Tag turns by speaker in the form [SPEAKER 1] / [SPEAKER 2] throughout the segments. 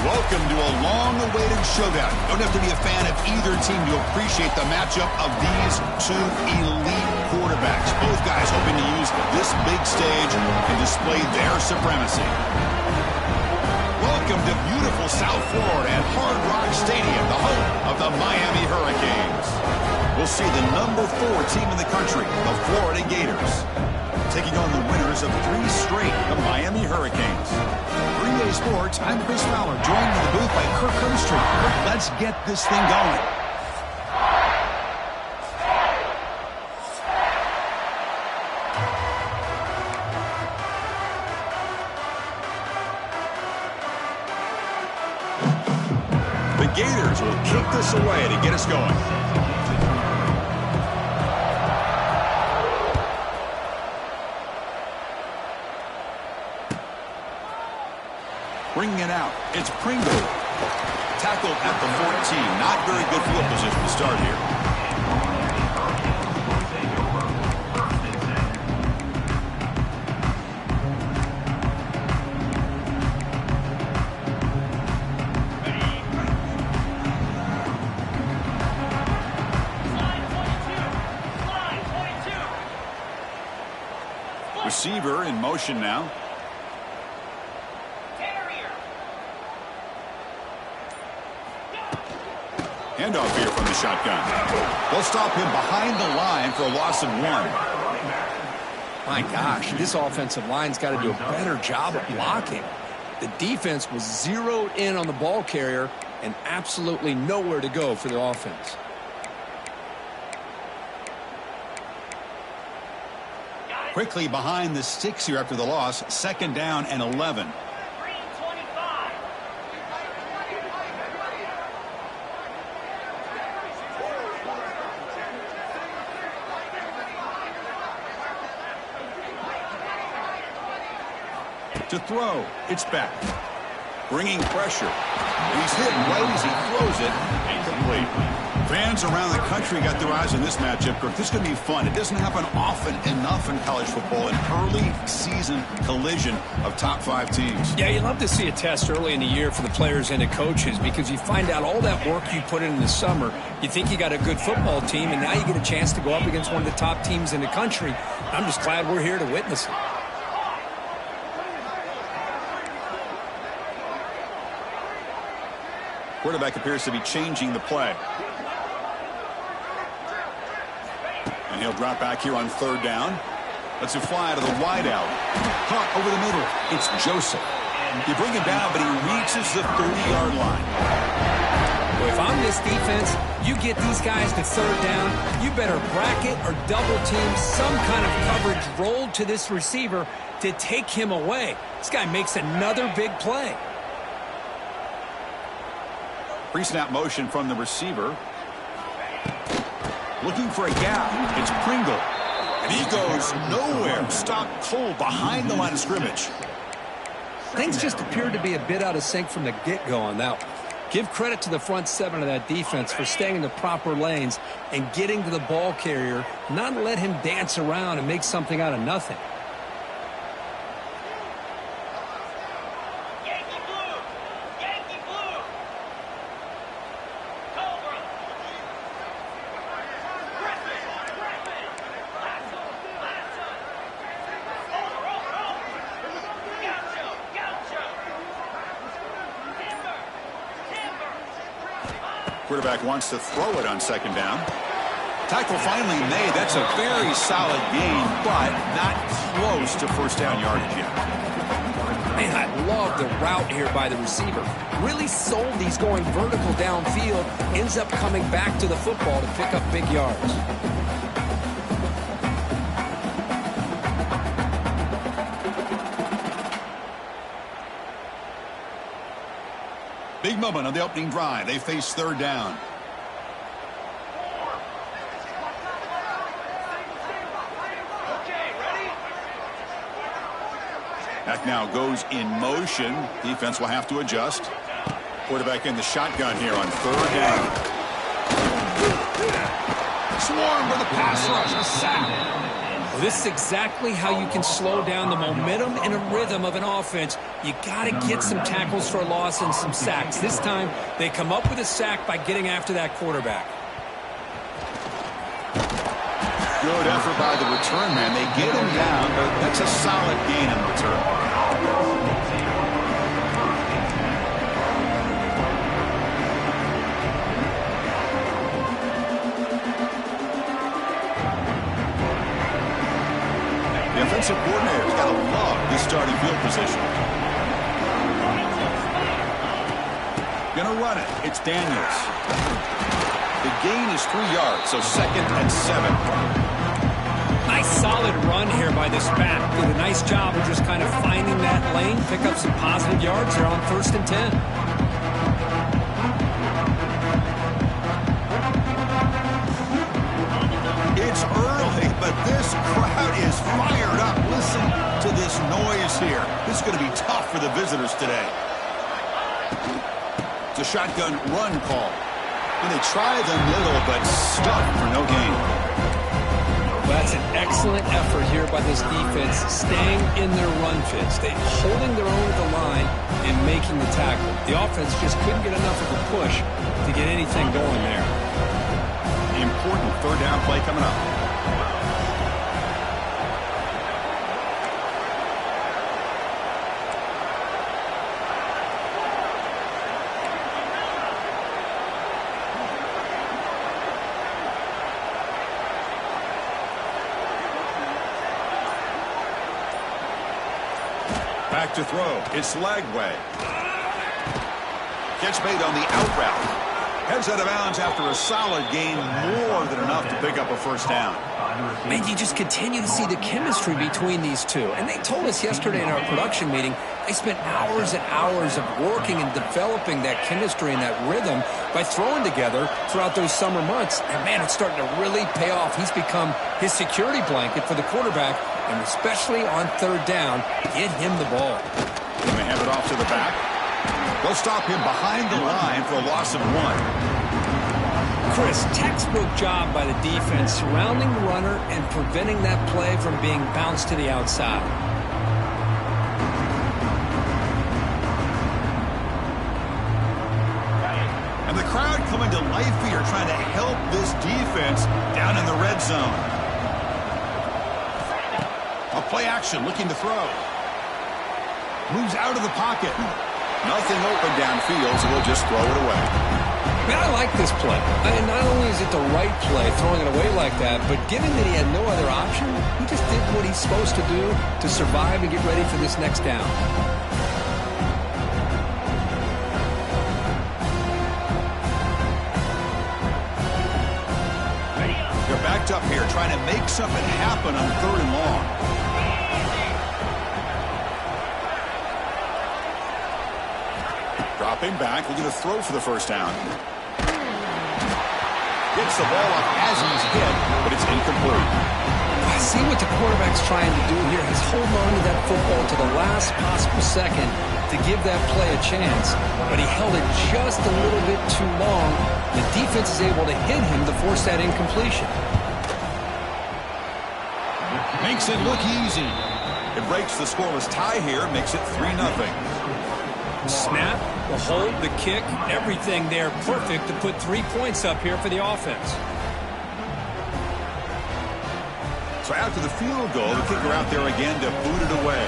[SPEAKER 1] Welcome to a long-awaited showdown. You don't have to be a fan of either team to appreciate the matchup of these two elite quarterbacks. Both guys hoping to use this big stage and display their supremacy. Welcome to beautiful South Florida and Hard Rock Stadium, the home of the Miami Hurricanes. We'll see the number 4 team in the country, the Florida Gators, taking on the winners of 3 straight, the Miami Hurricanes. 3A Sports, I'm Chris Fowler, joined in the booth by Kirk Herbstreit. Kirk, let's get this thing going. The Gators will kick this away to get us going. Bringing it out, it's Pringle. Tackled at the 14. Not very good field position to start here. Receiver in motion now. Handoff here from the shotgun. They'll stop him behind the line for a loss of 1.
[SPEAKER 2] My gosh, this offensive line's got to do a better job of blocking. The defense was zeroed in on the ball carrier and absolutely nowhere to go for the offense.
[SPEAKER 1] Quickly behind the sticks here after the loss. 2nd down and 11. To throw, it's back. Bringing pressure. He's hit right as he throws it. Incomplete. Fans around the country got their eyes on this matchup. Kirk, this is going to be fun. It doesn't happen often enough in college football, an early season collision of top 5 teams.
[SPEAKER 2] Yeah, you love to see a test early in the year for the players and the coaches because you find out all that work you put in the summer. You think you got a good football team, and now you get a chance to go up against one of the top teams in the country. I'm just glad we're here to witness it.
[SPEAKER 1] Quarterback appears to be changing the play. And he'll drop back here on 3rd down. Lets it fly to the wideout. Caught over the middle. It's Joseph. You bring him down, but he reaches the 30-yard line.
[SPEAKER 2] Well, if I'm this defense, you get these guys to 3rd down, you better bracket or double team some kind of coverage rolled to this receiver to take him away. This guy makes another big play.
[SPEAKER 1] Pre-snap motion from the receiver. Looking for a gap. It's Pringle. And he goes nowhere. Stopped cold behind the line of scrimmage.
[SPEAKER 2] Things just appeared to be a bit out of sync from the get-go on that one. Give credit to the front 7 of that defense for staying in the proper lanes and getting to the ball carrier, not let him dance around and make something out of nothing.
[SPEAKER 1] Quarterback wants to throw it on 2nd down. Tackle finally made. That's a very solid gain, but not close to 1st down yardage yet.
[SPEAKER 2] Man, I love the route here by the receiver. Really sold these going vertical downfield. Ends up coming back to the football to pick up big yards.
[SPEAKER 1] Big moment on the opening drive. They face 3rd down. Back now goes in motion. Defense will have to adjust. Quarterback in the shotgun here on 3rd down. Swarm with a pass rush. A sack.
[SPEAKER 2] Well, this is exactly how you can slow down the momentum and a rhythm of an offense. You got to get some tackles for a loss and some sacks. This time, they come up with a sack by getting after that quarterback.
[SPEAKER 1] Good effort by the return man. They get him down, but that's a solid gain in return. The offensive coordinator's got to love this starting field position. Gonna run it. It's Daniels. The gain is 3 yards, so 2nd and 7.
[SPEAKER 2] Nice solid run here by this back. Did a nice job of just kind of finding that lane, pick up some positive yards here on 1st and 10.
[SPEAKER 1] It's early, but this crowd is fired up. Listen to this noise here. This is going to be tough for the visitors today. It's a shotgun run call. And they try the middle, but stuck for no gain.
[SPEAKER 2] That's an excellent effort here by this defense, staying in their run fits. They're holding their own at the line and making the tackle. The offense just couldn't get enough of a push to get anything going there.
[SPEAKER 1] Important 3rd down play coming up. Back to throw. It's Lagway. Catch made on the out route. Heads out of bounds after a solid gain, more than enough to pick up a 1st down.
[SPEAKER 2] Man, you just continue to see the chemistry between these two. And they told us yesterday in our production meeting, they spent hours and hours of working and developing that chemistry and that rhythm by throwing together throughout those summer months. And, man, it's starting to really pay off. He's become his security blanket for the quarterback, and especially on 3rd down, get him the ball.
[SPEAKER 1] They may hand it off to the back. They'll stop him behind the line for a loss of 1.
[SPEAKER 2] Chris, textbook job by the defense surrounding the runner and preventing that play from being bounced to the outside.
[SPEAKER 1] And the crowd coming to life here trying to help this defense down in the red zone. A play action looking to throw. Moves out of the pocket. Nothing open downfield, so we'll just throw it away.
[SPEAKER 2] Man, I like this play. And not only is it the right play, throwing it away like that, but given that he had no other option, he just did what he's supposed to do to survive and get ready for this next down.
[SPEAKER 1] They're backed up here, trying to make something happen on 3rd and long. Dropping back, looking to throw for the 1st down. Gets the ball up as he's hit, but it's incomplete.
[SPEAKER 2] I see what the quarterback's trying to do here. He's holding on to that football to the last possible second to give that play a chance, but he held it just a little bit too long. The defense is able to hit him to force that incompletion.
[SPEAKER 1] Makes it look easy. It breaks the scoreless tie here, makes it 3-0.
[SPEAKER 2] Snap, the hold, the kick, everything there perfect to put 3 points up here for the offense.
[SPEAKER 1] So after the field goal, the kicker out there again to boot it away.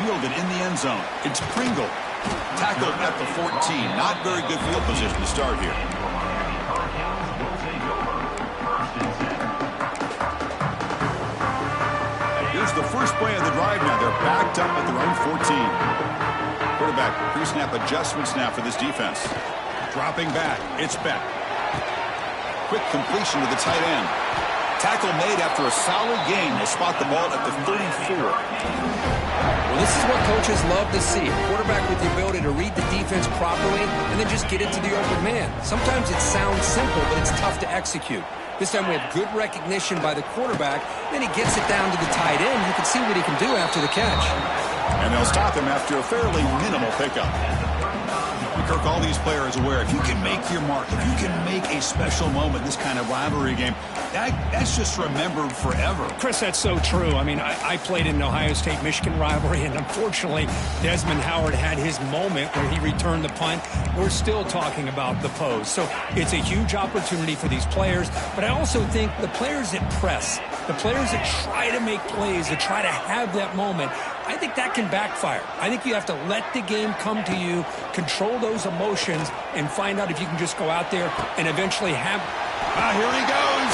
[SPEAKER 1] Fielded in the end zone. It's Pringle. Tackled at the 14. Not very good field position to start here. Here's the first play of the drive now. They're backed up at their own 14. Quarterback pre-snap adjustments now for this defense. Dropping back. It's Beck. Quick completion to the tight end. Tackle made after a solid gain. They spot the ball at the 34.
[SPEAKER 2] Well, this is what coaches love to see. A quarterback with the ability to read the defense properly and then just get it to the open man. Sometimes it sounds simple, but it's tough to execute. This time we have good recognition by the quarterback. Then he gets it down to the tight end. You can see what he can do after the catch.
[SPEAKER 1] And they'll stop him after a fairly minimal pickup. Kirk, all these players aware, if you can make your mark, if you can make a special moment in this kind of rivalry game, that's just remembered forever.
[SPEAKER 2] Chris, that's so true. I mean, I played in an Ohio State-Michigan rivalry, and unfortunately, Desmond Howard had his moment where he returned the punt. We're still talking about the pose. So it's a huge opportunity for these players, but I also think the players that press, the players that try to make plays, that try to have that moment, I think that can backfire. I think you have to let the game come to you, control those emotions, and find out if you can just go out there and eventually have...
[SPEAKER 1] Here he goes.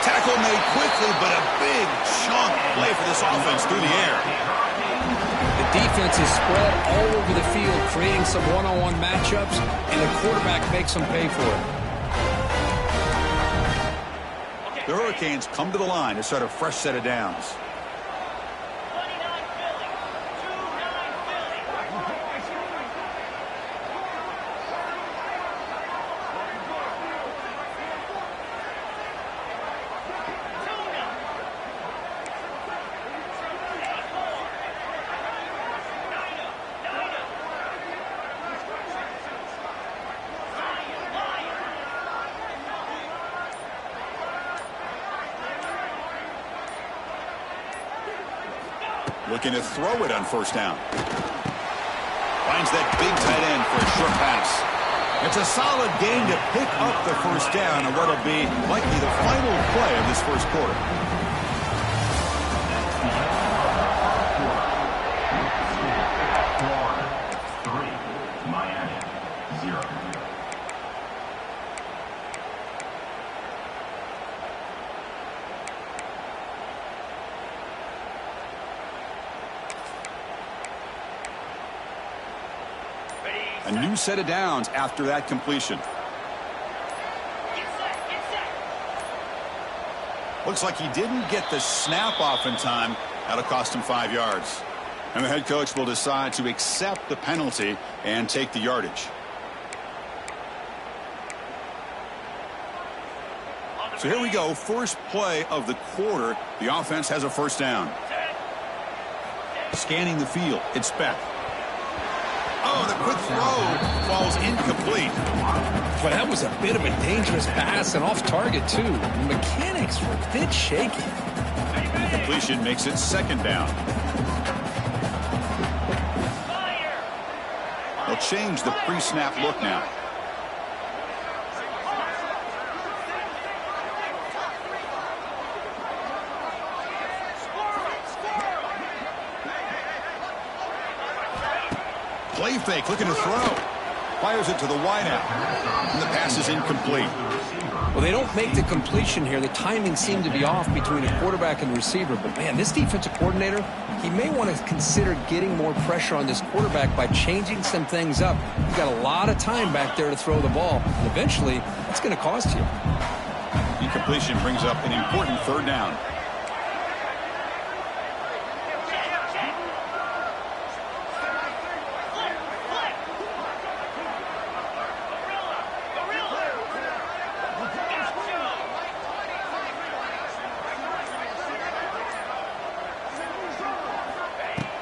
[SPEAKER 1] Tackle made quickly, but a big chunk play for this offense through the air.
[SPEAKER 2] The defense is spread all over the field, creating some one-on-one matchups, and the quarterback makes them pay for it.
[SPEAKER 1] The Hurricanes come to the line to start a fresh set of downs. Looking to throw it on first down. Finds that big tight end for a short pass. It's a solid gain to pick up the first down on what will be likely the final play of this first quarter. A new set of downs after that completion. Looks like he didn't get the snap off in time. That'll cost him 5 yards. And the head coach will decide to accept the penalty and take the yardage. So here we go. First play of the quarter. The offense has a first down. Scanning the field. It's Beck. Oh, the quick throw falls incomplete.
[SPEAKER 2] But that was a bit of a dangerous pass and off target, too. The mechanics were a bit shaky.
[SPEAKER 1] Completion makes it second down. They'll change the pre-snap look now. Play fake, looking to throw. Fires it to the wideout. And the pass is incomplete.
[SPEAKER 2] Well, they don't make the completion here. The timing seemed to be off between the quarterback and the receiver. But, man, this defensive coordinator, he may want to consider getting more pressure on this quarterback by changing some things up. You've got a lot of time back there to throw the ball. And eventually, it's going to cost you.
[SPEAKER 1] Incompletion brings up an important third down.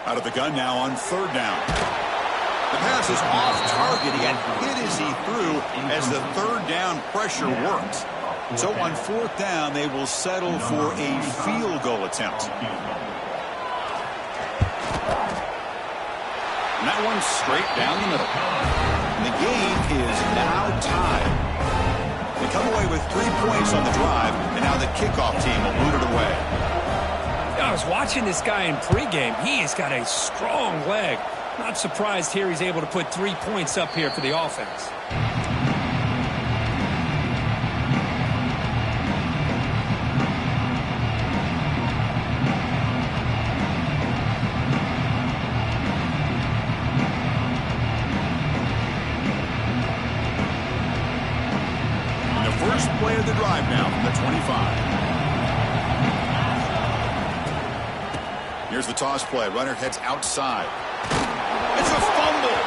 [SPEAKER 1] Out of the gun now on third down. The pass is off target. He got hit as he threw as the third down pressure worked. So on fourth down, they will settle for a field goal attempt. And that one's straight down the middle. And the game is now tied. They come away with 3 points on the drive, and now the kickoff team will boot it away.
[SPEAKER 2] I was watching this guy in pregame. He has got a strong leg. Not surprised here he's able to put 3 points up here for the offense.
[SPEAKER 1] And the first play of the drive now from the 25. Here's the toss play. Runner heads outside. It's a fumble.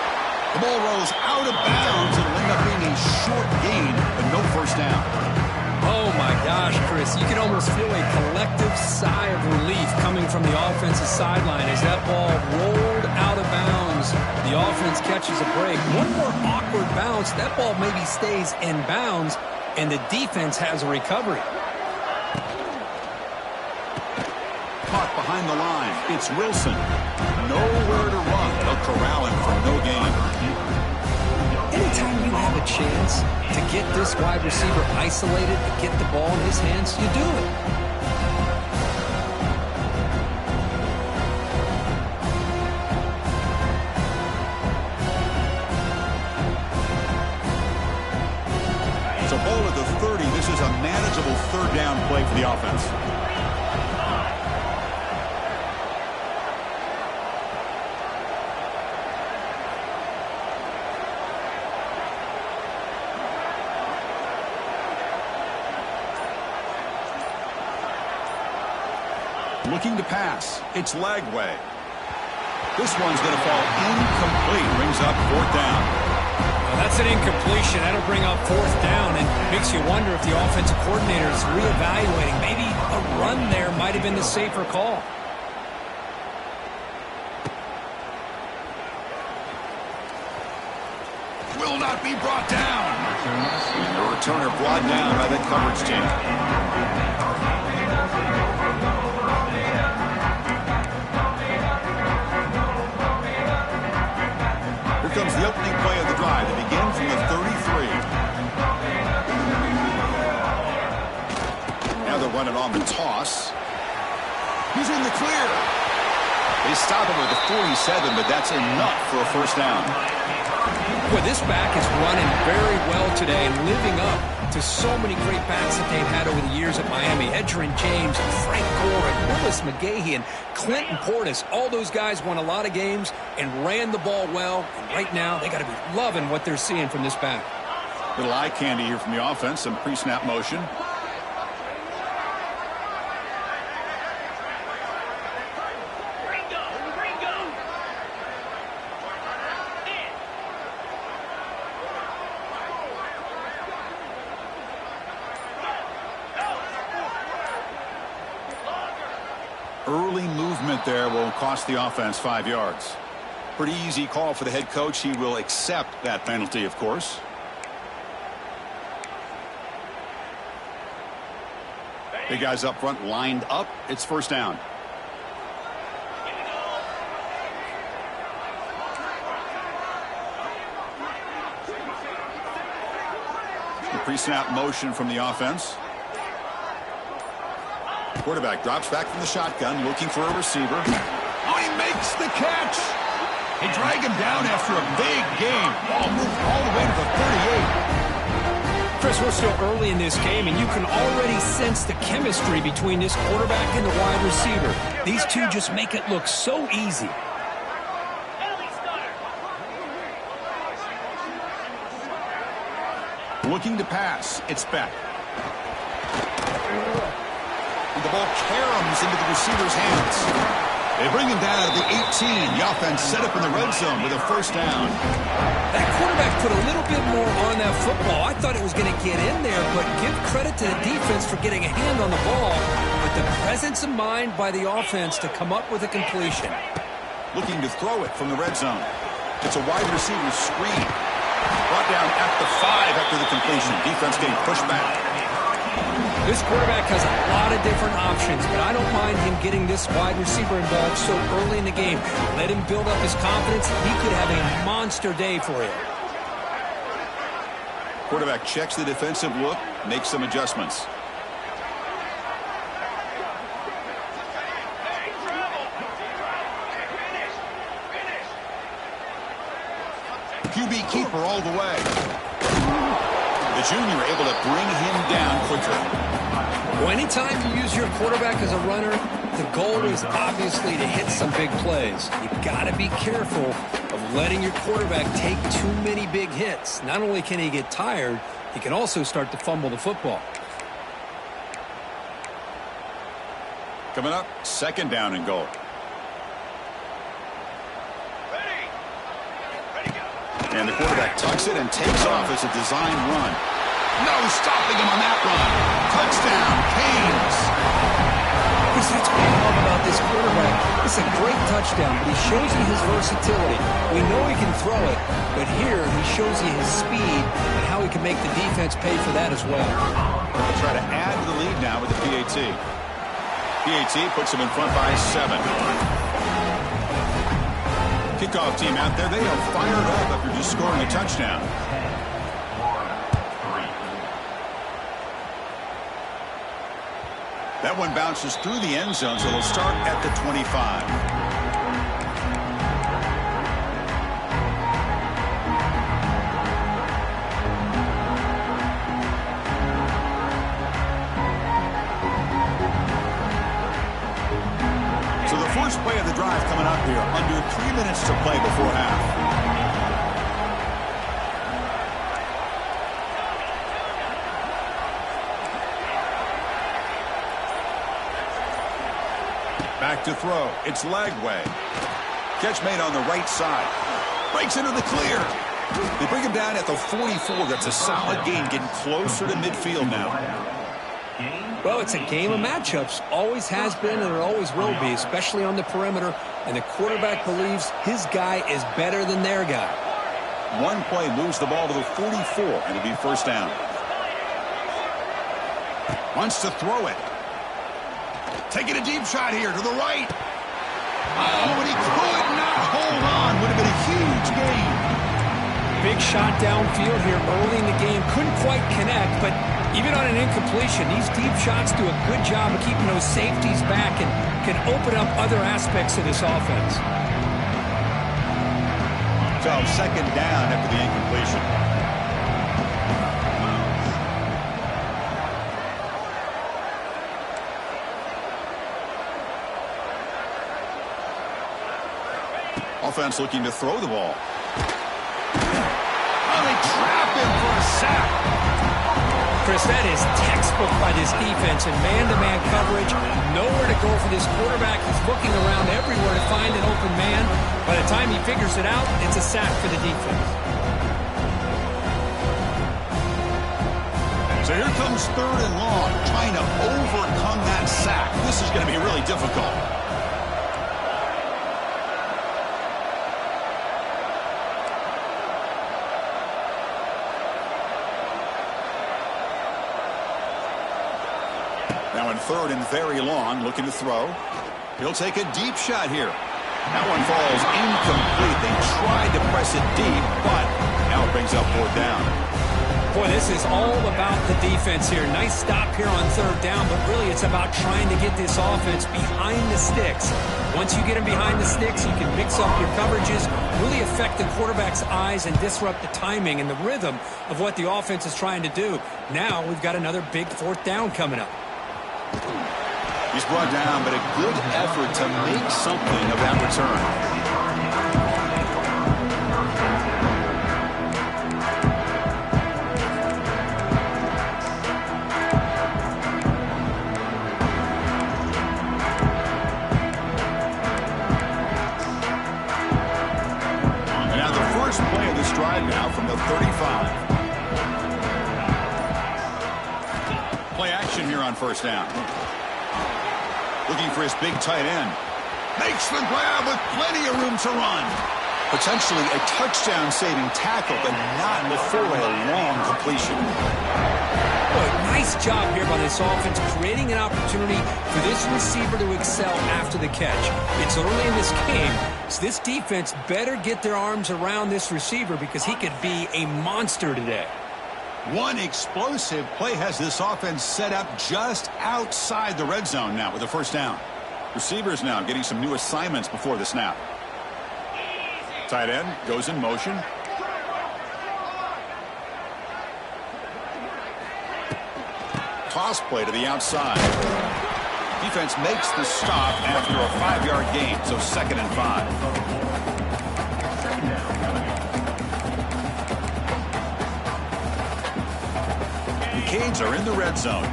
[SPEAKER 1] The ball rolls out of bounds and will end up being a short gain, but no first down.
[SPEAKER 2] Oh, my gosh, Chris. You can almost feel a collective sigh of relief coming from the offensive sideline as that ball rolled out of bounds goes. The offense catches a break. One more awkward bounce. That ball maybe stays in bounds, and the defense has a recovery.
[SPEAKER 1] Caught behind the line. It's Wilson. Nowhere to run. They'll corral him for no gain.
[SPEAKER 2] Anytime you have a chance to get this wide receiver isolated and get the ball in his hands, you do it.
[SPEAKER 1] It's a ball at the 30. This is a manageable third down play for the offense. Looking to pass. It's Lagway. This one's going to fall incomplete. Brings up fourth down.
[SPEAKER 2] Well, that's an incompletion. That'll bring up fourth down and makes you wonder if the offensive coordinator is reevaluating. Maybe a run there might have been the safer call.
[SPEAKER 1] Will not be brought down. The returner brought down by the coverage team. Comes the opening play of the drive. It begins from the 33. Now they're running on the toss. He's in the clear. They stop him at the 47, but that's enough for a first down.
[SPEAKER 2] Boy, this back is running very well today and living up to so many great backs that they've had over the years at Miami. Edgerrin James, Frank Gore, and Willis McGahee, and Clinton Portis. All those guys won a lot of games and ran the ball well. And right now, they got to be loving what they're seeing from this back.
[SPEAKER 1] Little eye candy here from the offense. Some pre-snap motion. Early movement there will cost the offense 5 yards. Pretty easy call for the head coach. He will accept that penalty, of course. The guys up front lined up. It's first down. The pre-snap motion from the offense. Quarterback drops back from the shotgun, looking for a receiver. Oh, he makes the catch. They drag him down after a big game. Ball moved all the way to the 38.
[SPEAKER 2] Chris, we're still early in this game, and you can already sense the chemistry between this quarterback and the wide receiver. These two just make it look so easy.
[SPEAKER 1] Looking to pass. It's Beck. The ball caroms into the receiver's hands. They bring him down at the 18. The offense set up in the red zone with a first down.
[SPEAKER 2] That quarterback put a little bit more on that football. I thought it was going to get in there, but give credit to the defense for getting a hand on the ball. But the presence of mind by the offense to come up with a completion.
[SPEAKER 1] Looking to throw it from the red zone. It's a wide receiver screen. Brought down at the 5 after the completion. Defense getting pushed back.
[SPEAKER 2] This quarterback has a lot of different options, but I don't mind him getting this wide receiver involved so early in the game. Let him build up his confidence. He could have a monster day for you.
[SPEAKER 1] Quarterback checks the defensive look, makes some adjustments. QB keeper all the way. The junior able to bring him down quickly.
[SPEAKER 2] Well, anytime you use your quarterback as a runner, the goal is obviously to hit some big plays. You've got to be careful of letting your quarterback take too many big hits. Not only can he get tired, he can also start to fumble the football.
[SPEAKER 1] Coming up, second down and goal. And the quarterback tucks it and takes off as a design run. No stopping him on that run. Touchdown, Canes.
[SPEAKER 2] You that's what I love about this quarterback. It's a great touchdown, but he shows you his versatility. We know he can throw it, but here he shows you his speed and how he can make the defense pay for that as well.
[SPEAKER 1] They'll try to add to the lead now with the PAT. PAT puts him in front by 7. Kickoff team out there, they are fired up after just scoring a touchdown. That one bounces through the end zone, so they'll start at the 25. So the first play of the drive coming up here, under 3 minutes to play before half. Back to throw. It's Lagway. Catch made on the right side. Breaks into the clear. They bring him down at the 44. That's a solid gain, getting closer to midfield now.
[SPEAKER 2] Well, it's a game of matchups. Always has been and it always will be, especially on the perimeter. And the quarterback believes his guy is better than their guy.
[SPEAKER 1] One play moves the ball to the 44, and it'll be first down. Wants to throw it. Taking a deep shot here to the right. Oh, and he could not hold on. Would have been a huge gain.
[SPEAKER 2] Big shot downfield here early in the game. Couldn't quite connect, but even on an incompletion, these deep shots do a good job of keeping those safeties back and can open up other aspects of this offense.
[SPEAKER 1] So second down after the incompletion. Offense looking to throw the ball. Oh, they trap him for a sack.
[SPEAKER 2] Chris, that is textbook by this defense in man-to-man coverage. Nowhere to go for this quarterback. He's looking around everywhere to find an open man. By the time he figures it out, it's a sack for the defense.
[SPEAKER 1] So here comes third and long, trying to overcome that sack. This is going to be really difficult. Now in third and very long, looking to throw. He'll take a deep shot here. That one falls incomplete. They tried to press it deep, but now it brings up fourth down.
[SPEAKER 2] Boy, this is all about the defense here. Nice stop here on third down, but really it's about trying to get this offense behind the sticks. Once you get them behind the sticks, you can mix up your coverages, really affect the quarterback's eyes and disrupt the timing and the rhythm of what the offense is trying to do. Now we've got another big fourth down coming up.
[SPEAKER 1] He's brought down, but a good effort to make something of that return. And now the first play of this drive now from the 35. Play action here on first down. Looking for his big tight end. Makes the grab with plenty of room to run. Potentially a touchdown-saving tackle, but not before a long completion.
[SPEAKER 2] Boy, nice job here by this offense, creating an opportunity for this receiver to excel after the catch. It's early in this game, so this defense better get their arms around this receiver because he could be a monster today.
[SPEAKER 1] One explosive play has this offense set up just outside the red zone now with a first down. Receivers now getting some new assignments before the snap. Tight end goes in motion. Toss play to the outside. Defense makes the stop after a 5-yard gain, so 2nd and 5. Canes are in the red zone.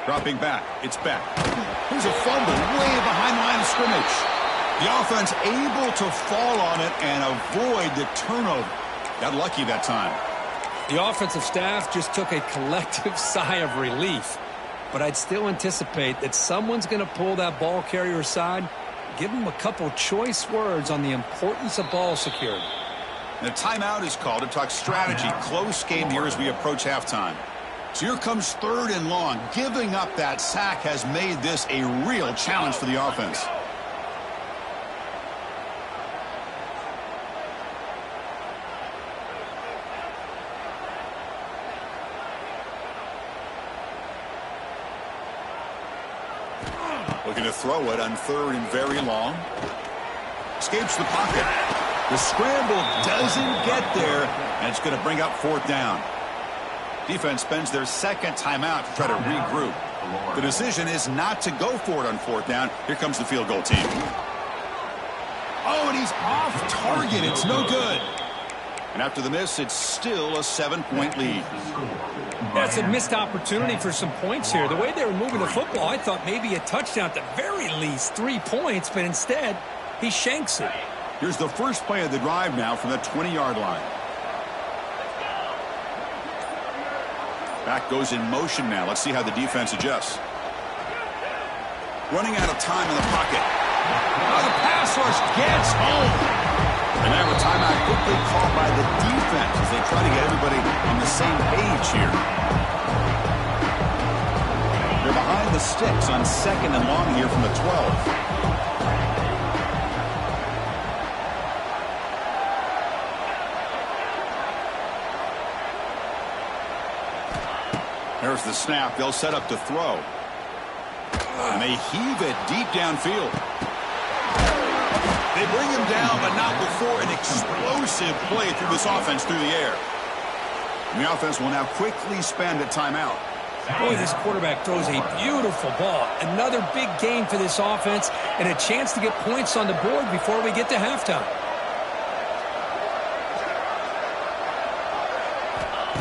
[SPEAKER 1] Dropping back. It's back. Here's a fumble way behind the line of scrimmage. The offense able to fall on it and avoid the turnover. Got lucky that time.
[SPEAKER 2] The offensive staff just took a collective sigh of relief. But I'd still anticipate that someone's going to pull that ball carrier aside, give him a couple choice words on the importance of ball security.
[SPEAKER 1] The timeout is called to talk strategy. Close game here as we approach halftime. So here comes 3rd and long. Giving up that sack has made this a real challenge for the offense. Looking to throw it on 3rd and very long. Escapes the pocket. The scramble doesn't get there, and it's going to bring up 4th down. Defense spends their 2nd timeout to try to regroup. The decision is not to go for it on 4th down. Here comes the field goal team. Oh, and he's off target. It's no good. And after the miss, it's still a 7-point lead.
[SPEAKER 2] That's a missed opportunity for some points here. The way they were moving the football, I thought maybe a touchdown at the very least, 3 points, but instead, he shanks it.
[SPEAKER 1] Here's the first play of the drive now from the 20-yard line. Back goes in motion now. Let's see how the defense adjusts. Running out of time in the pocket. Oh, the pass rush gets home. And now a timeout quickly called by the defense as they try to get everybody on the same page here. They're behind the sticks on 2nd and long here from the 12. There's the snap. They'll set up to throw. And they heave it deep downfield. They bring him down, but not before an explosive play through this offense through the air. And the offense will now quickly spend a timeout.
[SPEAKER 2] Boy, this quarterback throws a beautiful ball. Another big game for this offense and a chance to get points on the board before we get to halftime.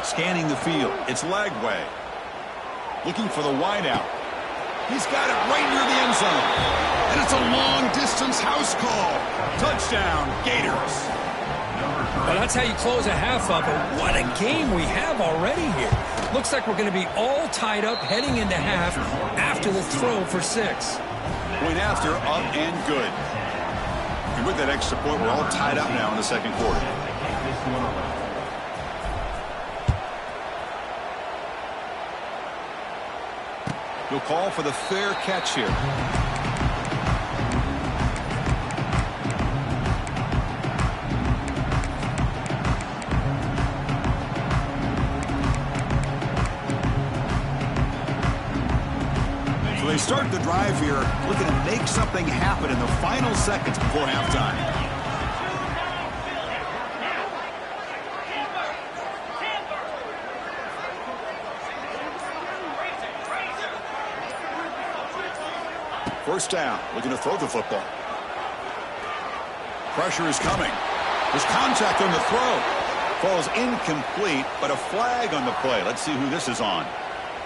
[SPEAKER 1] Scanning the field. It's Lagway. Looking for the wideout. He's got it right near the end zone. And it's a long-distance house call. Touchdown, Gators.
[SPEAKER 2] Well, that's how you close a half up. But what a game we have already here. Looks like we're going to be all tied up heading into half after the throw for 6.
[SPEAKER 1] Point after, up and good. And with that extra point, we're all tied up now in the 2nd quarter. He'll call for the fair catch here. So they start the drive here, looking to make something happen in the final seconds before halftime. First down, looking to throw the football. Pressure is coming. There's contact on the throw. Falls incomplete, but a flag on the play. Let's see who this is on.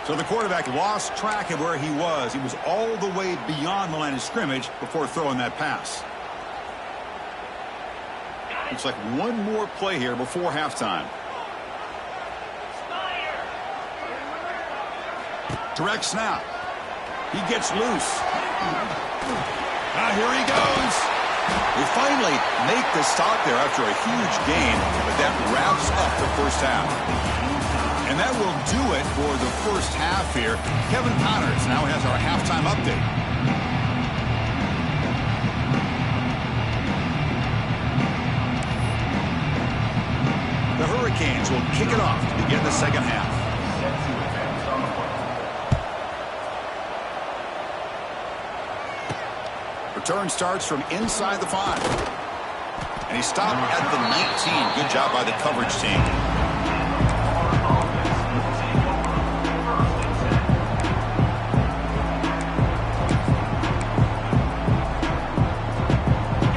[SPEAKER 1] So the quarterback lost track of where he was. He was all the way beyond the line of scrimmage before throwing that pass. Looks like one more play here before halftime. Direct snap. He gets loose. Now here he goes. They finally make the stop there after a huge gain, but that wraps up the first half. And that will do it for the first half here. Kevin Connors now has our halftime update. The Hurricanes will kick it off to begin the second half. Return starts from inside the 5. And he stopped at the 19. Good job by the coverage team.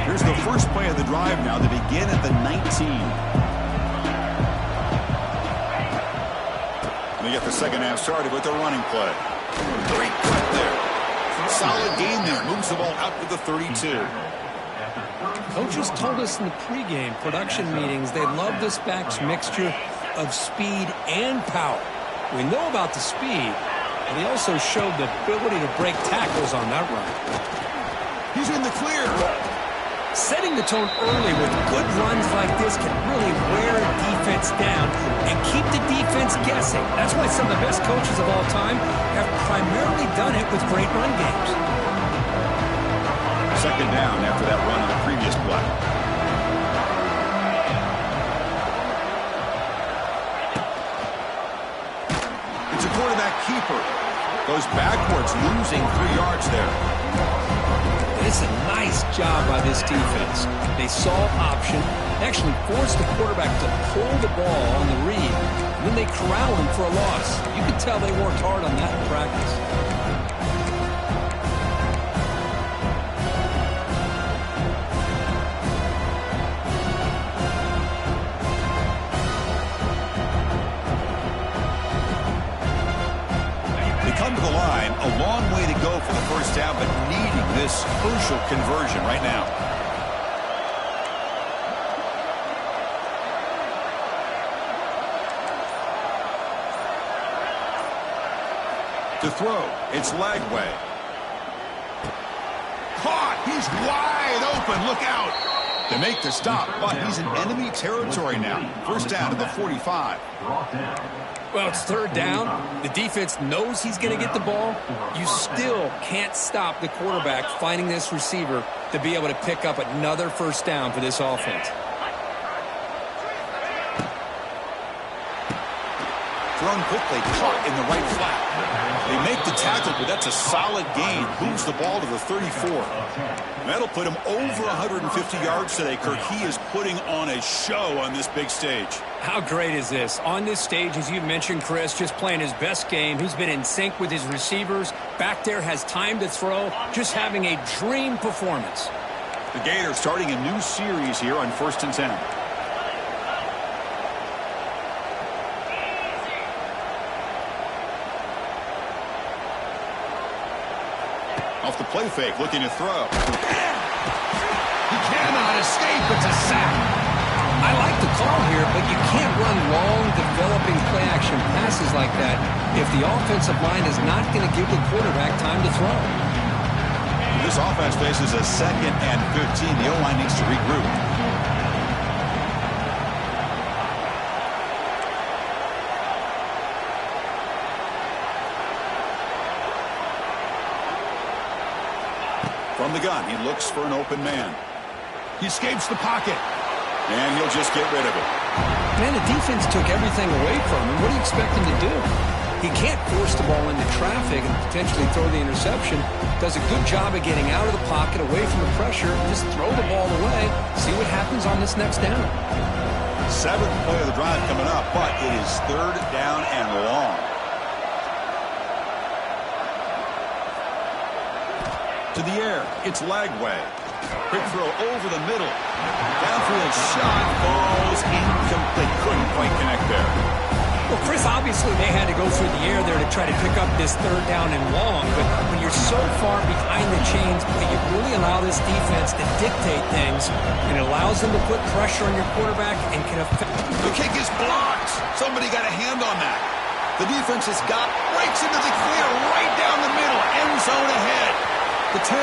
[SPEAKER 1] Here's the first play of the drive now. They begin at the 19. And they get the second half started with a running play. Great cut there. solid gain there. Moves the ball out to the 32.
[SPEAKER 2] Coaches told us in the pregame production meetings they love this back's mixture of speed and power. We know about the speed, but he also showed the ability to break tackles on that run.
[SPEAKER 1] He's in the clear.
[SPEAKER 2] Setting the tone early with good runs like this can really wear a defense down and keep the defense guessing. That's why some of the best coaches of all time have primarily done it with great run games.
[SPEAKER 1] Second down after that run on the previous play. It's a quarterback keeper. Goes backwards, losing 3 yards there.
[SPEAKER 2] It's a nice job by this defense. They saw option, actually forced the quarterback to pull the ball on the read, and then they corral him for a loss. You can tell they worked hard on that in practice.
[SPEAKER 1] Come to the line, a long way to go for the first down, but needing this crucial conversion right now. To throw, it's Lagway. Caught! He's wide open. Look out! They make the stop, but he's in enemy territory now. First down to the 45.
[SPEAKER 2] Well, it's third down. The defense knows he's going to get the ball. You still can't stop the quarterback finding this receiver to be able to pick up another first down for this offense.
[SPEAKER 1] Thrown quickly, caught in the right flat. They make the tackle, but that's a solid gain. Moves the ball to the 34. That'll put him over 150 yards today, Kirk. He is putting on a show on this big stage.
[SPEAKER 2] How great is this? On this stage, as you mentioned, Chris, just playing his best game. He's been in sync with his receivers. Back there has time to throw. Just having a dream performance.
[SPEAKER 1] The Gators starting a new series here on 1st and 10. Off the play fake, looking to throw.
[SPEAKER 2] He cannot escape. It's a sack. I like the call here, but you can't run long, developing play-action passes like that if the offensive line is not going to give the quarterback time to throw.
[SPEAKER 1] This offense faces a 2nd and 15. The O-line needs to regroup. From the gun, he looks for an open man. He escapes the pocket. And he'll just get rid of it.
[SPEAKER 2] Man, the defense took everything away from him. What do you expect him to do? He can't force the ball into traffic and potentially throw the interception. Does a good job of getting out of the pocket, away from the pressure, just throw the ball away, see what happens on this next down.
[SPEAKER 1] 7th play of the drive coming up, but it is 3rd down and long. To the air, it's Lagway. Quick throw over the middle. Downfield shot falls incomplete. Couldn't quite connect there.
[SPEAKER 2] Well, Chris, obviously they had to go through the air there to try to pick up this 3rd down and long, but when you're so far behind the chains, you really allow this defense to dictate things, and it allows them to put pressure on your quarterback and can affect.
[SPEAKER 1] The kick is blocked. Somebody got a hand on that. The defense has got, breaks into the clear, right down the middle, end zone ahead. The 10.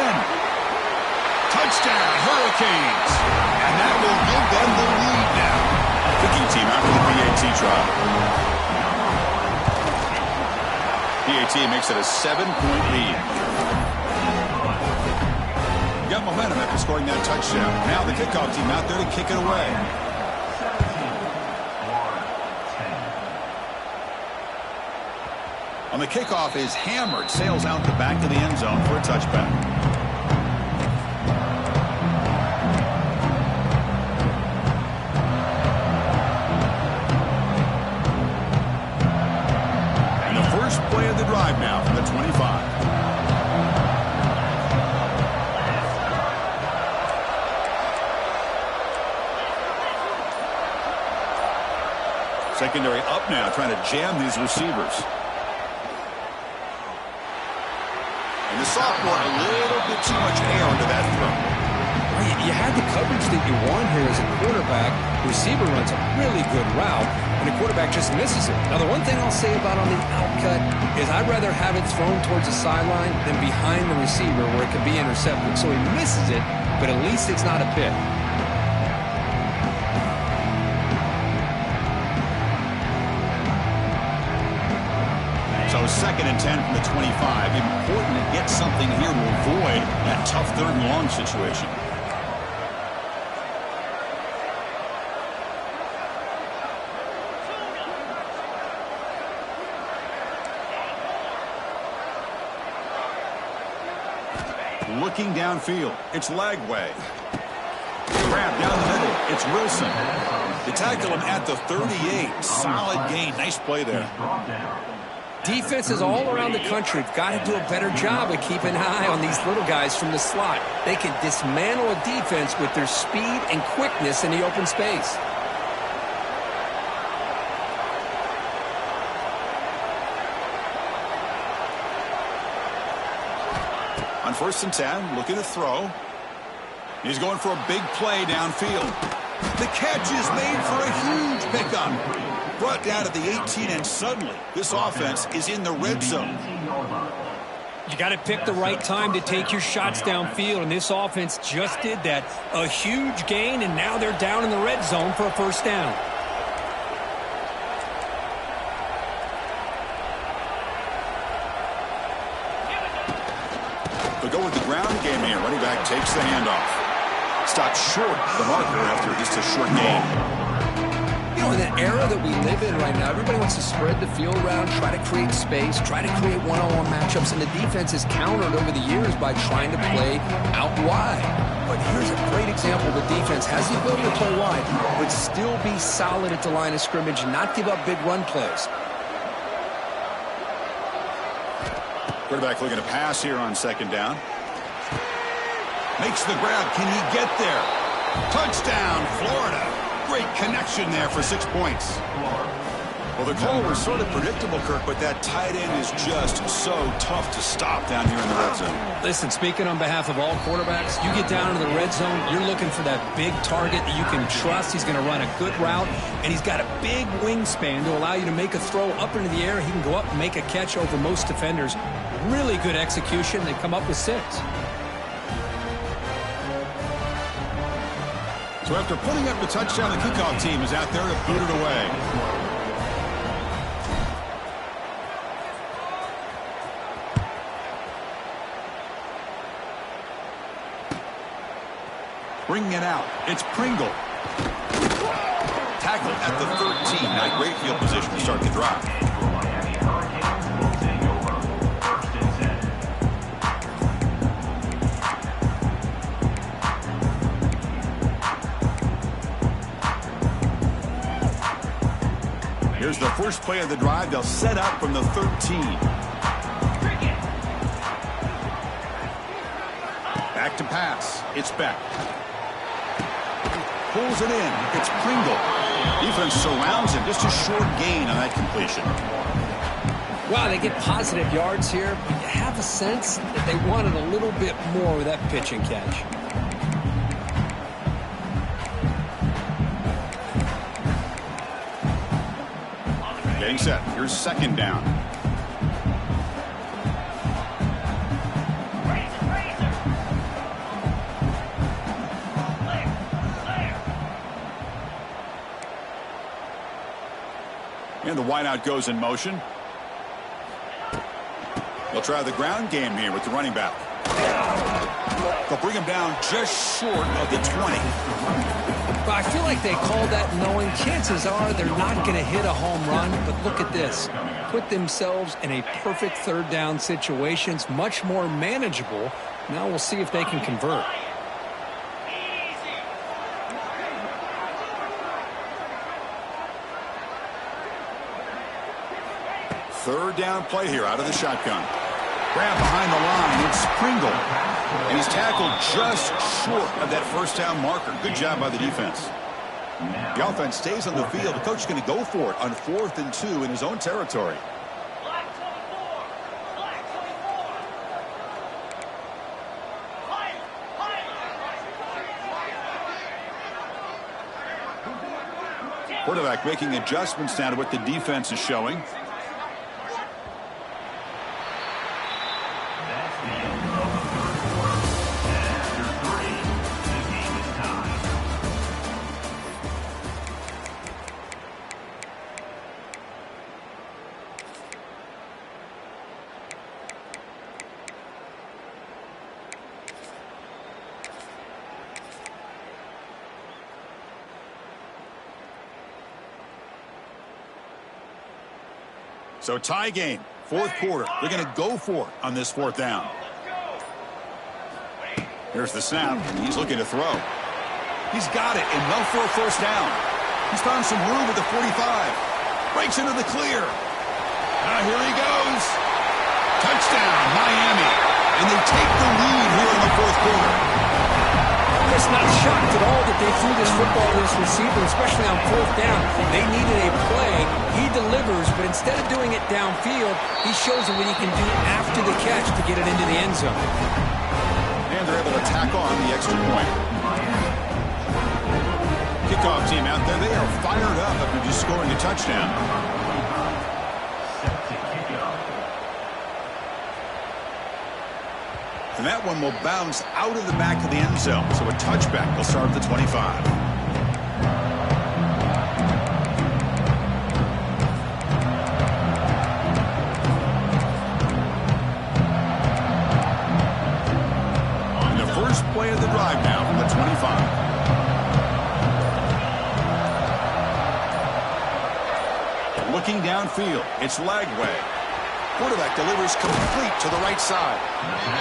[SPEAKER 1] Touchdown, Hurricanes. And that will give them the lead now. Kicking team after the PAT trial. PAT makes it a 7-point lead. Got momentum after scoring that touchdown. Now the kickoff team out there to kick it away. On the kickoff is hammered, sails out the back of the end zone for a touchback. And the first play of the drive now from the 25. Secondary up now, trying to jam these receivers. And the sophomore, a little bit too much air into that throw.
[SPEAKER 2] You had the coverage that you want here as a quarterback. Receiver runs a really good route, and the quarterback just misses it. Now, the one thing I'll say about on the outcut is I'd rather have it thrown towards the sideline than behind the receiver where it could be intercepted. So he misses it, but at least it's not a pick.
[SPEAKER 1] So 2nd and 10 from the 25. Important to get something here to avoid that tough 3rd and long situation. Looking downfield, it's Lagway. Grab down the middle, it's Wilson. They tackle him at the 38. Solid gain, nice play there.
[SPEAKER 2] Defenses all around the country have got to do a better job of keeping an eye on these little guys from the slot. They can dismantle a defense with their speed and quickness in the open space.
[SPEAKER 1] On 1st and 10, looking to throw. He's going for a big play downfield. The catch is made for a huge pickup. Brought down to the 18, and suddenly this offense is in the red zone.
[SPEAKER 2] You got to pick the right time to take your shots downfield, and this offense just did that. A huge gain, and now they're down in the red zone for a 1st down.
[SPEAKER 1] They'll go with the ground game here. Running back takes the handoff. Stopped short of the marker after just a short gain.
[SPEAKER 2] You know, in the era that we live in right now, everybody wants to spread the field around, try to create space, try to create one-on-one matchups, and the defense has countered over the years by trying to play out wide. But here's a great example. The defense has the ability to play wide, but still be solid at the line of scrimmage and not give up big run plays.
[SPEAKER 1] Quarterback looking to pass here on 2nd down. Makes the grab. Can he get there? Touchdown, Florida. Great connection there for 6 points. Well, the call was sort of predictable, Kirk, but that tight end is just so tough to stop down here in the red zone.
[SPEAKER 2] Listen, speaking on behalf of all quarterbacks, you get down into the red zone, you're looking for that big target that you can trust. He's going to run a good route, and he's got a big wingspan to allow you to make a throw up into the air. He can go up and make a catch over most defenders. Really good execution. They come up with 6.
[SPEAKER 1] So after putting up the touchdown, the kickoff team is out there to boot it away. Bringing it out, it's Pringle. Tackle at the 13. Not great field position to start the drive. Here's the first play of the drive. They'll set up from the 13. Back to pass. It's Beck. Pulls it in. It's Pringle. Defense surrounds him. Just a short gain on that completion.
[SPEAKER 2] Wow, they get positive yards here, but you have a sense that they wanted a little bit more with that pitch and catch.
[SPEAKER 1] Getting set. Here's 2nd down. And the wideout goes in motion. They'll try the ground game here with the running back. They'll bring him down just short of the 20.
[SPEAKER 2] But I feel like they called that knowing chances are they're not going to hit a home run. But look at this. Put themselves in a perfect 3rd down situation. It's much more manageable. Now we'll see if they can convert.
[SPEAKER 1] Third down play here out of the shotgun. Grab behind the line. It's Pringle. And he's tackled just short of that 1st down marker. Good job by the defense. The offense stays on the field. The coach is going to go for it on 4th and 2 in his own territory. Quarterback making adjustments now to what the defense is showing. So tie game, fourth quarter. They're going to go for it on this fourth down. Here's the snap. He's looking to throw. He's got it and well for a first down. He's found some room at the 45. Breaks into the clear. Now here he goes. Touchdown, Miami. And they take the lead here in the fourth quarter.
[SPEAKER 2] Chris, not shocked at all that they threw this football to this receiver, especially on fourth down. They needed a play. He delivers, but instead of doing it downfield, he shows them what he can do after the catch to get it into the end zone.
[SPEAKER 1] And they're able to tack on the extra point. Kickoff team out there, they are fired up after just scoring a touchdown. And that one will bounce out of the back of the end zone. So a touchback will start at the 25. And the first play of the drive now from the 25. Looking downfield, it's Lagway. Quarterback delivers complete to the right side.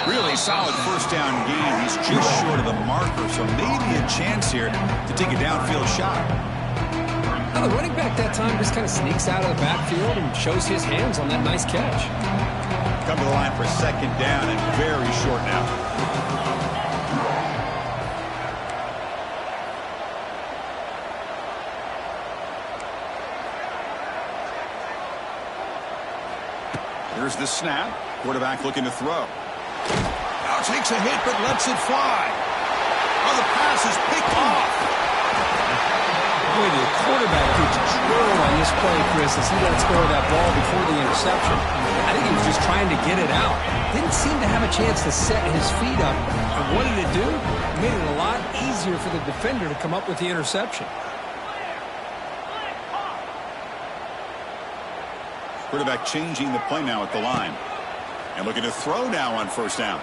[SPEAKER 1] Really solid first down gain. He's just short of the marker, so maybe a chance here to take a downfield shot.
[SPEAKER 2] Now the running back that time just kind of sneaks out of the backfield and shows his hands on that nice catch.
[SPEAKER 1] Come to the line for second down and very short now. Here's the snap. Quarterback looking to throw. Now takes a hit, but lets it fly. Oh, the pass is picked off.
[SPEAKER 2] Boy, the quarterback gets drilled on this play, Chris, as he lets go of that ball before the interception. I think he was just trying to get it out. Didn't seem to have a chance to set his feet up. And what did it do? It made it a lot easier for the defender to come up with the interception.
[SPEAKER 1] Quarterback changing the play now at the line. And looking to throw now on first down.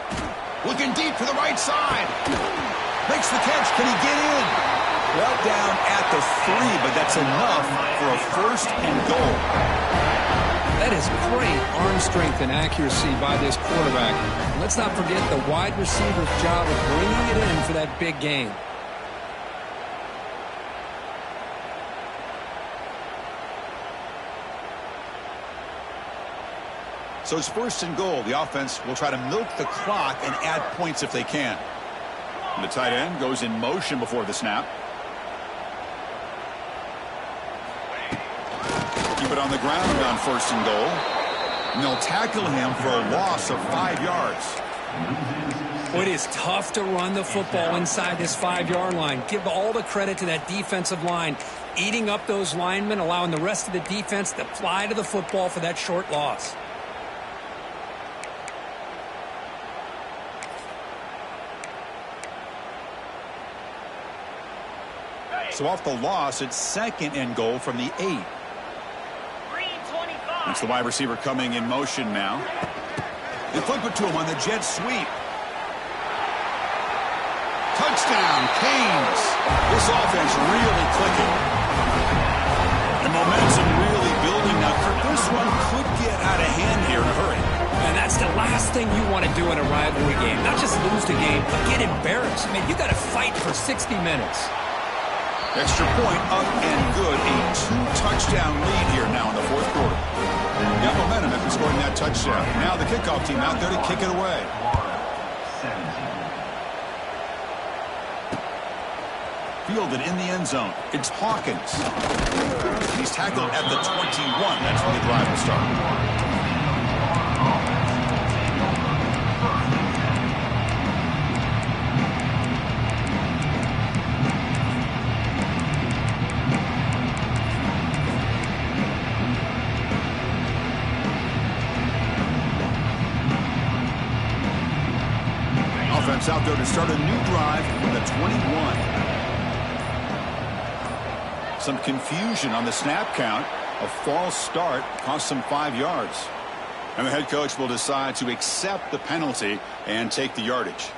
[SPEAKER 1] Looking deep to the right side. Makes the catch. Can he get in? Well, down at the 3, but that's enough for a first and goal.
[SPEAKER 2] That is great arm strength and accuracy by this quarterback. And let's not forget the wide receiver's job of bringing it in for that big gain.
[SPEAKER 1] So it's first and goal. The offense will try to milk the clock and add points if they can. And the tight end goes in motion before the snap. Keep it on the ground on first and goal. And they'll tackle him for a loss of 5 yards.
[SPEAKER 2] Well, it is tough to run the football inside this 5-yard line. Give all the credit to that defensive line, eating up those linemen, allowing the rest of the defense to fly to the football for that short loss.
[SPEAKER 1] So off the loss, it's second and goal from the 8. It's the wide receiver coming in motion now. They flip it to him on the jet sweep. Touchdown, Canes. This offense really clicking. The momentum really building now. This one could get out of hand here in a hurry.
[SPEAKER 2] And that's the last thing you want to do in a rivalry game. Not just lose the game, but get embarrassed. I mean, you got to fight for 60 minutes.
[SPEAKER 1] Extra point up and good. A 2-touchdown lead here now in the fourth quarter. Got momentum after scoring that touchdown. Now the kickoff team out there to kick it away. Fielded in the end zone. It's Hawkins. He's tackled at the 21. That's when the drive will start. to start a new drive from the 21. Some confusion on the snap count. A false start cost them 5 yards. And the head coach will decide to accept the penalty and take the yardage.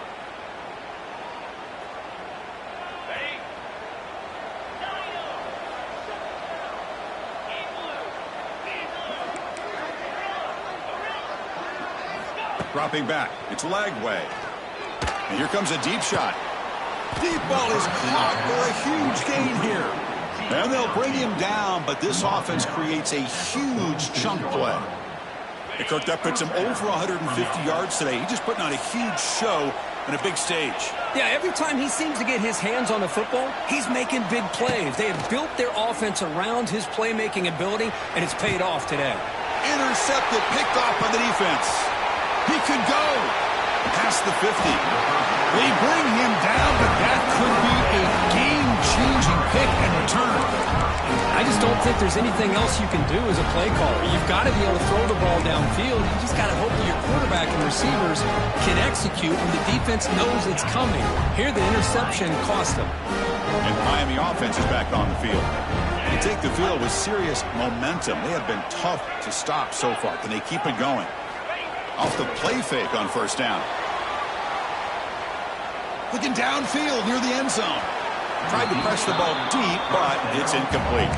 [SPEAKER 1] Dropping back. It's Lagway. And here comes a deep shot. Deep ball is caught for a huge gain here. And they'll bring him down, but this offense creates a huge chunk play. Hey, Kirk, that puts him over 150 yards today. He's just putting on a huge show on a big stage.
[SPEAKER 2] Yeah, every time he seems to get his hands on the football, he's making big plays. They have built their offense around his playmaking ability, and it's paid off today.
[SPEAKER 1] Intercepted, picked off by the defense. He could go past the 50. They bring him down, but that could be a game-changing pick and return.
[SPEAKER 2] I just don't think there's anything else you can do as a play caller. You've got to be able to throw the ball downfield. You just got to hope that your quarterback and receivers can execute when the defense knows it's coming. Here, the interception cost them.
[SPEAKER 1] And the Miami offense is back on the field. They take the field with serious momentum. They have been tough to stop so far. Can they keep it going? Off the play fake on first down. Looking downfield near the end zone. Tried to press the ball deep, but it's incomplete.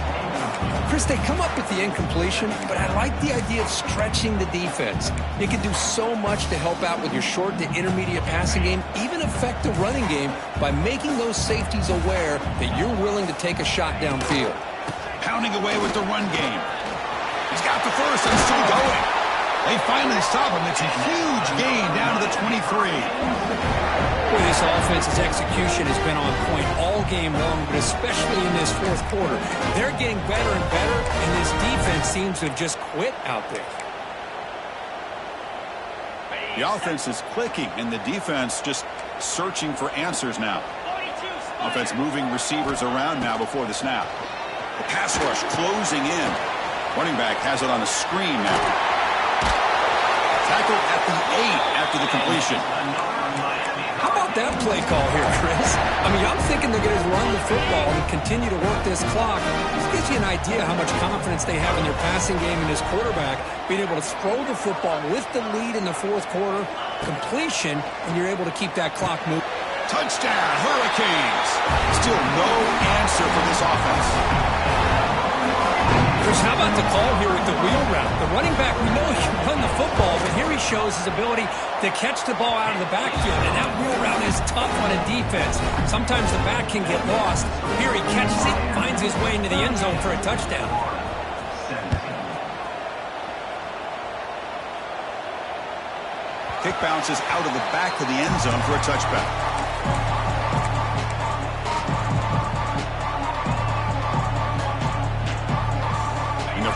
[SPEAKER 2] Chris, they come up with the incompletion, but I like the idea of stretching the defense. It can do so much to help out with your short to intermediate passing game, even affect the running game by making those safeties aware that you're willing to take a shot downfield.
[SPEAKER 1] Pounding away with the run game. He's got the first and still going. They finally stop him. It's a huge gain down to the 23.
[SPEAKER 2] Boy, this offense's execution has been on point all game long, but especially in this fourth quarter. They're getting better and better, and this defense seems to have just quit out there.
[SPEAKER 1] The offense is clicking, and the defense just searching for answers now. Offense moving receivers around now before the snap. The pass rush closing in. Running back has it on a screen now. Tackled at the 8 after the completion.
[SPEAKER 2] How about that play call here, Chris? I mean, I'm thinking they're going to run the football and continue to work this clock. This gives you an idea how much confidence they have in their passing game and his quarterback, being able to throw the football with the lead in the fourth quarter, completion, and you're able to keep that clock moving.
[SPEAKER 1] Touchdown, Hurricanes. Still no answer for this offense.
[SPEAKER 2] Chris, how about the call here with the wheel route? The running back, we know he can run the football, but here he shows his ability to catch the ball out of the backfield, and that wheel route is tough on a defense. Sometimes the back can get lost. Here he catches it, finds his way into the end zone for a touchdown.
[SPEAKER 1] Kick bounces out of the back of the end zone for a touchback.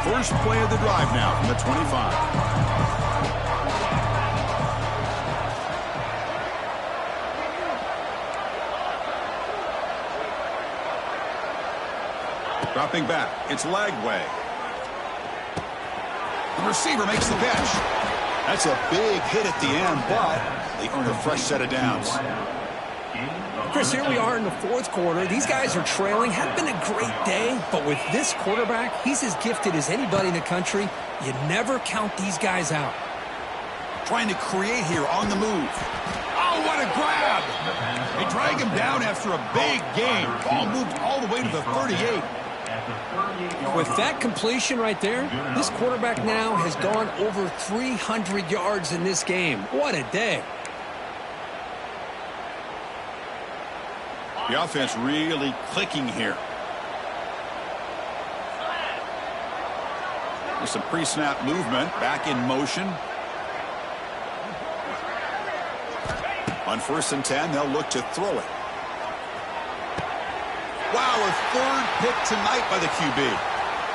[SPEAKER 1] First play of the drive now from the 25. Dropping back, it's Lagway. The receiver makes the catch. That's a big hit at the end, but they earn a fresh set of downs.
[SPEAKER 2] Chris, here we are in the fourth quarter. These guys are trailing. Had been a great day, but with this quarterback, he's as gifted as anybody in the country. You never count these guys out.
[SPEAKER 1] Trying to create here on the move. Oh, what a grab! They drag him down after a big gain. Ball moved all the way to the 38.
[SPEAKER 2] With that completion right there, this quarterback now has gone over 300 yards in this game. What a day.
[SPEAKER 1] The offense really clicking here. With some pre-snap movement, back in motion. On 1st and 10, they'll look to throw it. Wow, a third pick tonight by the QB.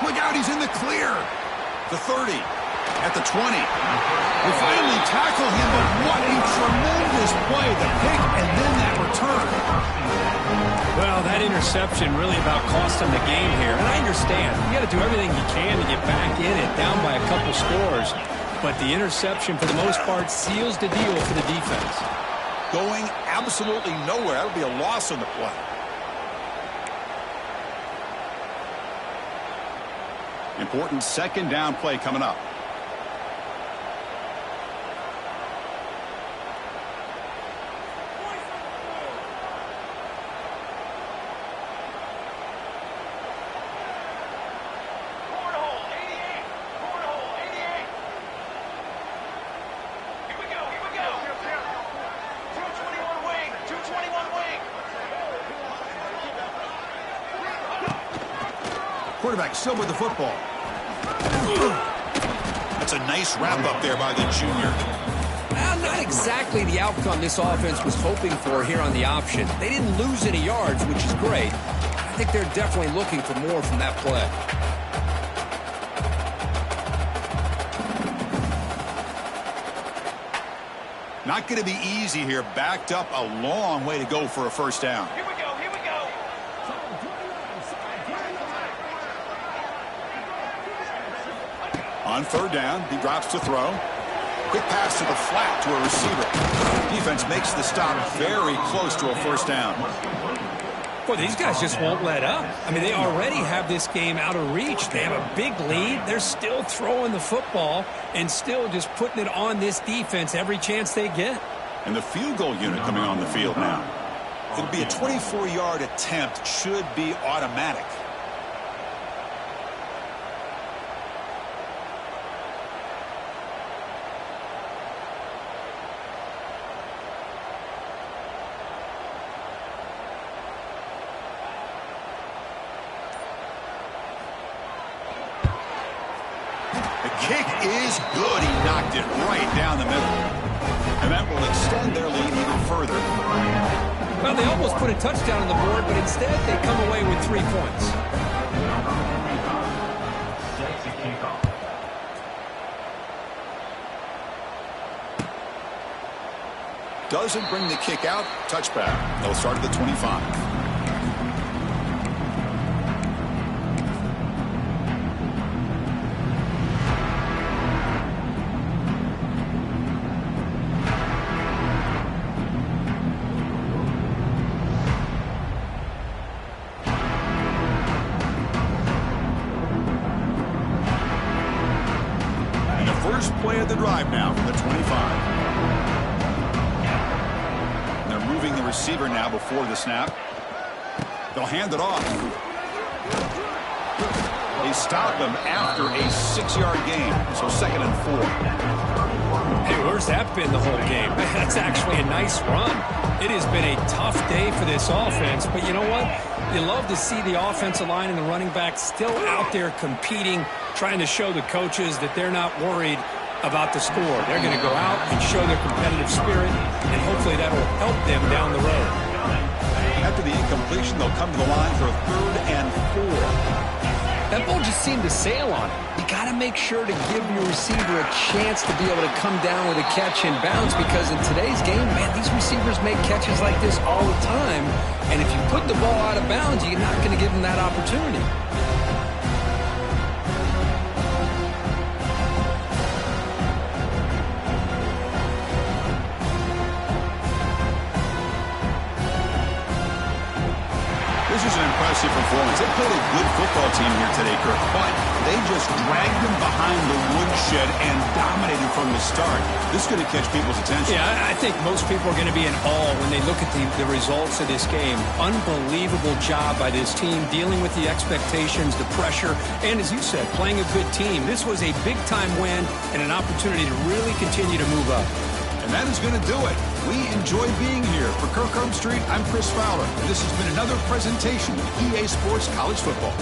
[SPEAKER 1] Look out, he's in the clear. The 30, at the 20. They finally tackle him, but what a tremendous play. The pick and then that return.
[SPEAKER 2] Well, that interception really about cost them the game here. And I understand. You got to do everything you can to get back in it, down by a couple scores. But the interception, for the most part, seals the deal for the defense.
[SPEAKER 1] going absolutely nowhere. That would be a loss on the play. Important second down play coming up. Quarterback still with the football. That's a nice wrap up there by the junior.
[SPEAKER 2] Well, not exactly the outcome this offense was hoping for here on the option. They didn't lose any yards, which is great. I think they're definitely looking for more from that play.
[SPEAKER 1] Not going to be easy here. Backed up a long way to go for a first down.
[SPEAKER 3] Here we go, here we go.
[SPEAKER 1] On third down, he drops to throw. Quick pass to the flat to a receiver. Defense makes the stop very close to a first down.
[SPEAKER 2] Boy, these guys just won't let up. I mean, they already have this game out of reach. They have a big lead. They're still throwing the football and still just putting it on this defense every chance they get.
[SPEAKER 1] And the field goal unit coming on the field now. It'll be a 24-yard attempt. Should be automatic. Kick is good. He knocked it right down the middle. And that will extend their lead even further.
[SPEAKER 2] Well, they almost put a touchdown on the board, but instead they come away with 3 points.
[SPEAKER 1] Doesn't bring the kick out. Touchback. They'll start at the 25. First play of the drive now from the 25. And they're moving the receiver now before the snap. They'll hand it off. They stop him after a 6-yard gain. So 2nd and 4.
[SPEAKER 2] Hey, where's that been the whole game? That's actually a nice run. It has been a tough day for this offense, but you know what? You love to see the offensive line and the running back still out there competing, trying to show the coaches that they're not worried about the score. They're going to go out and show their competitive spirit, and hopefully that will help them down the road.
[SPEAKER 1] After the incompletion, they'll come to the line for a 3rd and 4.
[SPEAKER 2] That ball just seemed to sail on it. You got to make sure to give your receiver a chance to be able to come down with a catch and bounce, because in today's game, man, these receivers make catches like this all the time. And if you put the ball out of bounds, you're not going to give them that opportunity.
[SPEAKER 1] This is an impressive performance. They played a good football team here today, Kirk, but they just dragged them behind the woodshed and dominated from the start. This is going to catch people's attention.
[SPEAKER 2] Yeah, I think most people are going to be in awe when they look at the results of this game. Unbelievable job by this team, dealing with the expectations, the pressure, and as you said, playing a good team. This was a big-time win and an opportunity to really continue to move up.
[SPEAKER 1] And that is going to do it. We enjoy being here. For Kirk Street, I'm Chris Fowler. This has been another presentation of EA Sports College Football.